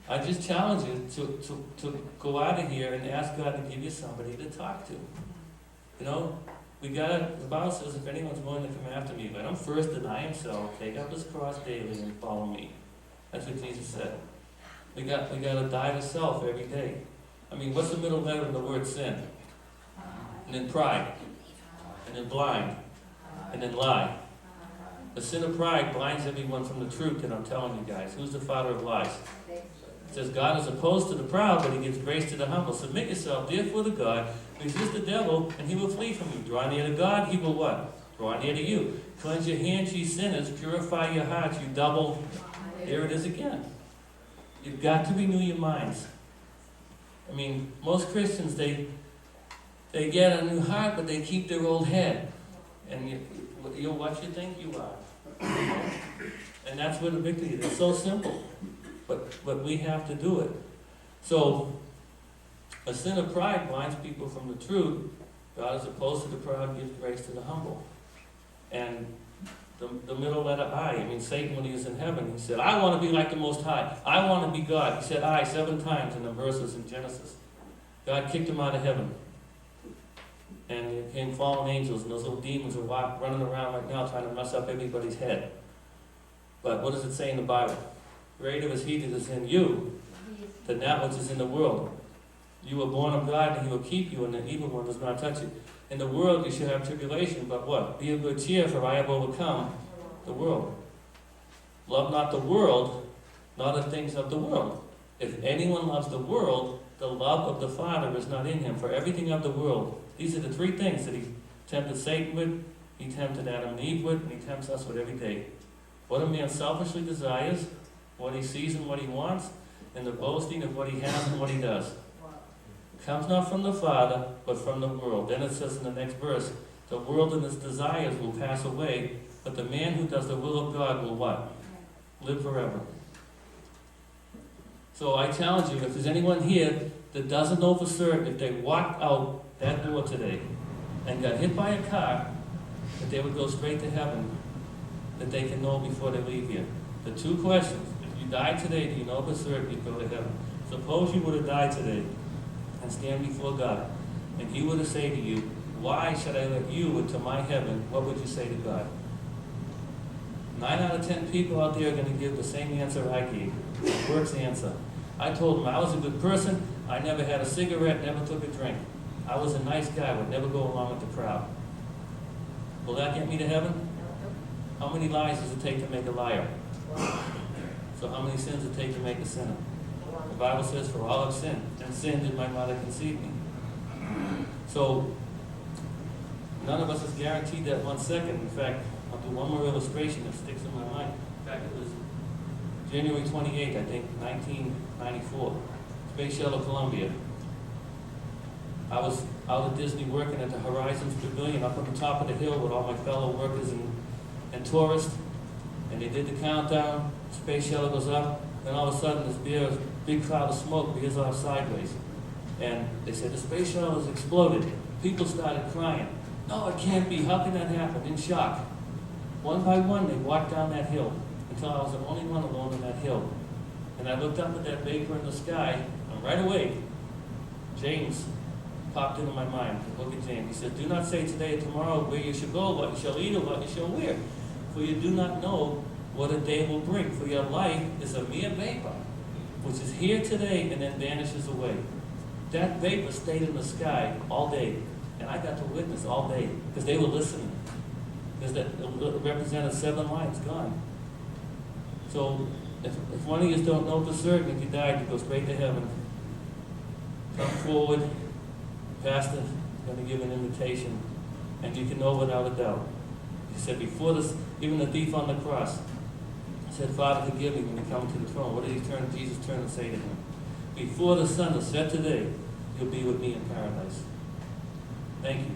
I just challenge you to go out of here and ask God to give you somebody to talk to. You know, the Bible says, if anyone's willing to come after me, let him first deny himself, take up his cross daily, and follow me. That's what Jesus said. We got to die to self every day. I mean, what's the middle letter of the word sin? And then pride, and then blind, and then lie. The sin of pride blinds everyone from the truth that I'm telling you guys. Who's the father of lies? It says God is opposed to the proud, but he gives grace to the humble. Submit yourself, therefore, to God. Resist the devil, and he will flee from you. Draw near to God, he will what? Draw near to you. Cleanse your hands, ye sinners. Purify your hearts, you double. There it is again. You've got to renew your minds. I mean, most Christians, they get a new heart, but they keep their old head. And you're what you think you are. And that's where the victory is. It's so simple. But we have to do it. So, a sin of pride blinds people from the truth. God is opposed to the proud, gives grace to the humble. And the middle letter I mean, Satan, when he was in heaven, he said, I want to be like the Most High. I want to be God. He said I 7 times in the verses in Genesis. God kicked him out of heaven. And there came fallen angels, and those little demons are running around right now trying to mess up everybody's head. But what does it say in the Bible? Greater is he that is in you than that which is in the world. You were born of God, and he will keep you, and the evil one does not touch you. In the world you shall have tribulation, but what? Be of good cheer, for I have overcome the world. Love not the world, nor the things of the world. If anyone loves the world, the love of the Father is not in him. For everything of the world, these are the 3 things that he tempted Satan with, he tempted Adam and Eve with, and he tempts us with every day. What a man selfishly desires, what he sees and what he wants, and the boasting of what he has and what he does. Comes not from the Father, but from the world. Then it says in the next verse, the world and its desires will pass away, but the man who does the will of God will what? Live forever. So I challenge you, if there's anyone here that doesn't know for certain, if they walked out that door today and got hit by a car, that they would go straight to heaven, that they can know before they leave here. The 2 questions. If you died today, do you know for certain you'd go to heaven? Suppose you would have died today and stand before God, and he were to say to you, why should I let you into my heaven? What would you say to God? 9 out of 10 people out there are going to give the same answer I gave. The works answer. I told them I was a good person. I never had a cigarette, never took a drink. I was a nice guy, would never go along with the crowd. Will that get me to heaven? How many lies does it take to make a liar? So how many sins does it take to make a sinner? The Bible says, for all have sinned, and sin did my mother conceive me. So, none of us is guaranteed that 1 second. In fact, I'll do one more illustration that sticks in my mind. In fact, it was January 28th, I think, 1994. Space Shuttle Columbia. I was out at Disney working at the Horizons Pavilion up on the top of the hill with all my fellow workers and tourists. And they did the countdown. Space Shuttle goes up. Then all of a sudden, this big cloud of smoke veers off sideways. And they said, the space shuttle has exploded. People started crying. No, it can't be. How can that happen? In shock. One by one, they walked down that hill until I was the only one alone on that hill. And I looked up at that vapor in the sky, and right away, James popped into my mind. Look at James. He said, do not say today or tomorrow where you shall go, what you shall eat, or what you shall wear. For you do not know what a day will bring. For your life is a mere vapor, which is here today and then vanishes away. That vapor stayed in the sky all day, and I got to witness all day because they were listening. Because that represented 7 lives gone. So if one of you don't know for certain, if you died, you go straight to heaven. Come forward. Pastor is going to give an invitation, and you can know without a doubt. He said before this, even the thief on the cross, he said, Father, forgive me when you come to the throne. What did Jesus turn and say to him? Before the sun is set today, you'll be with me in paradise. Thank you.